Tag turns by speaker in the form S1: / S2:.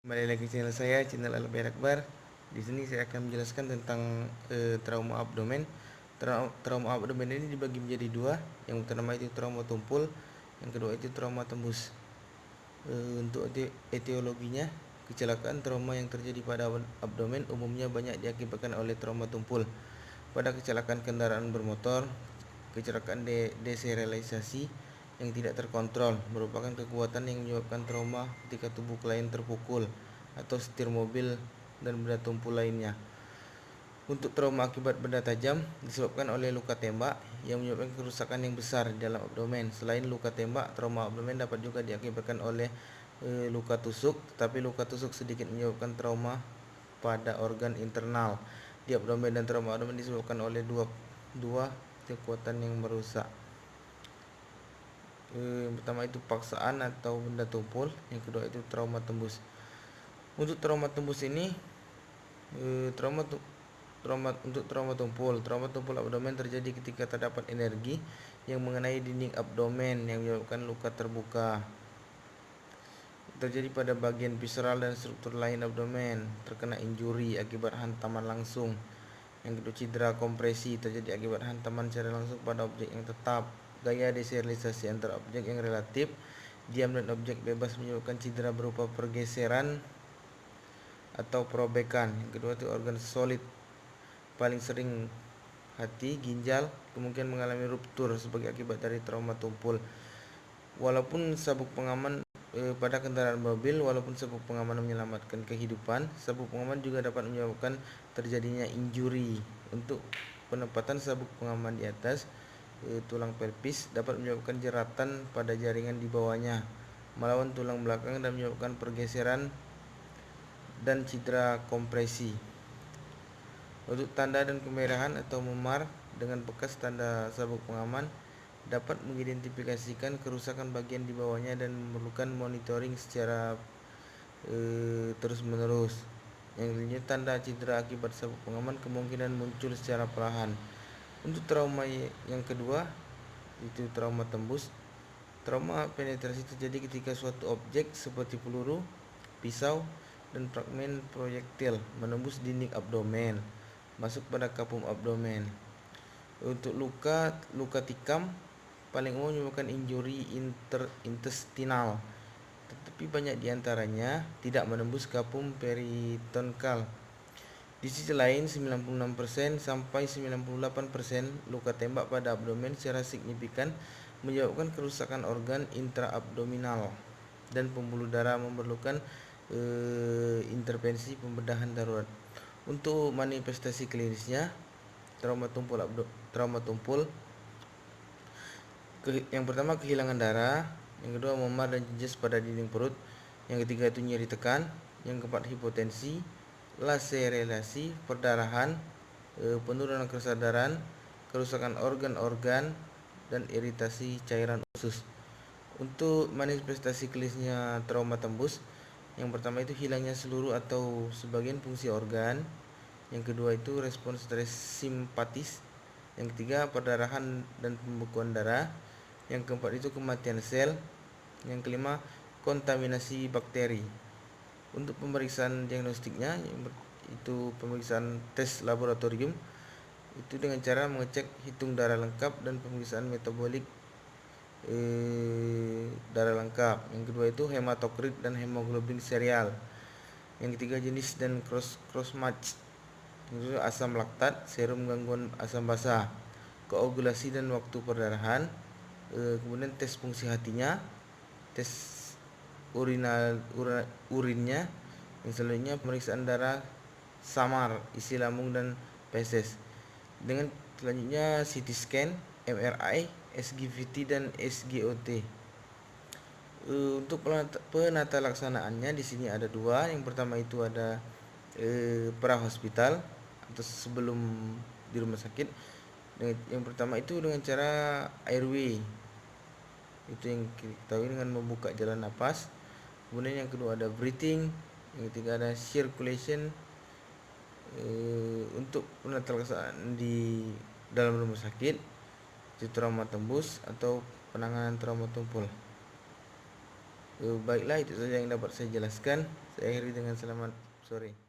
S1: Kembali lagi channel saya, channel Al-Bair Akbar. Di sini saya akan menjelaskan tentang trauma abdomen. Trauma abdomen ini dibagi menjadi dua. Yang pertama itu trauma tumpul, yang kedua itu trauma tembus. Untuk etiologinya, kecelakaan trauma yang terjadi pada abdomen umumnya banyak diakibatkan oleh trauma tumpul. Pada kecelakaan kendaraan bermotor, kecelakaan deserialisasi yang tidak terkontrol merupakan kekuatan yang menyebabkan trauma ketika tubuh klien terpukul atau setir mobil dan benda tumpul lainnya. Untuk trauma akibat benda tajam disebabkan oleh luka tembak yang menyebabkan kerusakan yang besar di dalam abdomen. Selain luka tembak, trauma abdomen dapat juga diakibatkan oleh luka tusuk, tetapi luka tusuk sedikit menyebabkan trauma pada organ internal di abdomen, dan trauma abdomen disebabkan oleh dua kekuatan yang merusak. Yang pertama itu paksaan atau benda tumpul, yang kedua itu trauma tembus. Untuk trauma tembus ini, trauma tumpul abdomen terjadi ketika terdapat energi yang mengenai dinding abdomen yang menyebabkan luka terbuka. Terjadi pada bagian visceral dan struktur lain abdomen, terkena injuri akibat hantaman langsung. Yang kedua, cedera kompresi terjadi akibat hantaman secara langsung pada objek yang tetap. Gaya deserialisasi antara objek yang relatif diam dan objek bebas menyebabkan cedera berupa pergeseran atau perobekan. Yang kedua itu organ solid, paling sering hati, ginjal, kemungkinan mengalami ruptur sebagai akibat dari trauma tumpul. Walaupun sabuk pengaman pada kendaraan mobil, walaupun sabuk pengaman menyelamatkan kehidupan, sabuk pengaman juga dapat menyebabkan terjadinya injuri. Untuk penempatan sabuk pengaman di atas tulang pelvis dapat menyebabkan jeratan pada jaringan di bawahnya melawan tulang belakang dan menyebabkan pergeseran dan cedera kompresi. Untuk tanda dan kemerahan atau memar dengan bekas tanda sabuk pengaman dapat mengidentifikasikan kerusakan bagian di bawahnya dan memerlukan monitoring secara terus-menerus. Yang lainnya, tanda cedera akibat sabuk pengaman kemungkinan muncul secara perlahan. Untuk trauma yang kedua itu trauma tembus. Trauma penetrasi terjadi ketika suatu objek seperti peluru, pisau, dan fragmen proyektil menembus dinding abdomen, masuk pada kapum abdomen. Untuk luka tikam paling umum menyebabkan injuri intestinal, tetapi banyak diantaranya tidak menembus kapum peritoneal. Di sisi lain, 96% sampai 98% luka tembak pada abdomen secara signifikan menyebabkan kerusakan organ intraabdominal dan pembuluh darah memerlukan intervensi pembedahan darurat. Untuk manifestasi klinisnya, trauma tumpul yang pertama kehilangan darah, yang kedua memar dan jejas pada dinding perut, yang ketiga itu nyeri tekan, yang keempat hipotensi, laserelasi, perdarahan, penurunan kesadaran, kerusakan organ-organ, dan iritasi cairan usus. Untuk manifestasi klinisnya trauma tembus, yang pertama itu hilangnya seluruh atau sebagian fungsi organ, yang kedua itu respons stres simpatis, yang ketiga perdarahan dan pembekuan darah, yang keempat itu kematian sel, yang kelima kontaminasi bakteri. Untuk pemeriksaan diagnostiknya itu pemeriksaan tes laboratorium itu dengan cara mengecek hitung darah lengkap dan pemeriksaan metabolik darah lengkap. Yang kedua itu hematokrit dan hemoglobin serial. Yang ketiga jenis dan cross match. Yang kedua asam laktat, serum gangguan asam basa, koagulasi dan waktu perdarahan. Kemudian tes fungsi hatinya, tes urinnya, yang selanjutnya pemeriksaan darah samar, isi lambung dan feses. Dengan selanjutnya CT scan, MRI, SGVT dan SGOT. Untuk penata laksanaannya di sini ada dua. Yang pertama itu ada pra hospital atau sebelum di rumah sakit. Yang pertama itu dengan cara airway, itu yang kita ketahui dengan membuka jalan napas. Kemudian yang kedua ada breathing, yang ketiga ada circulation. Untuk penatalaan di dalam rumah sakit itu trauma tembus atau penanganan trauma tumpul. Baiklah, itu saja yang dapat saya jelaskan. Saya akhiri dengan selamat sore.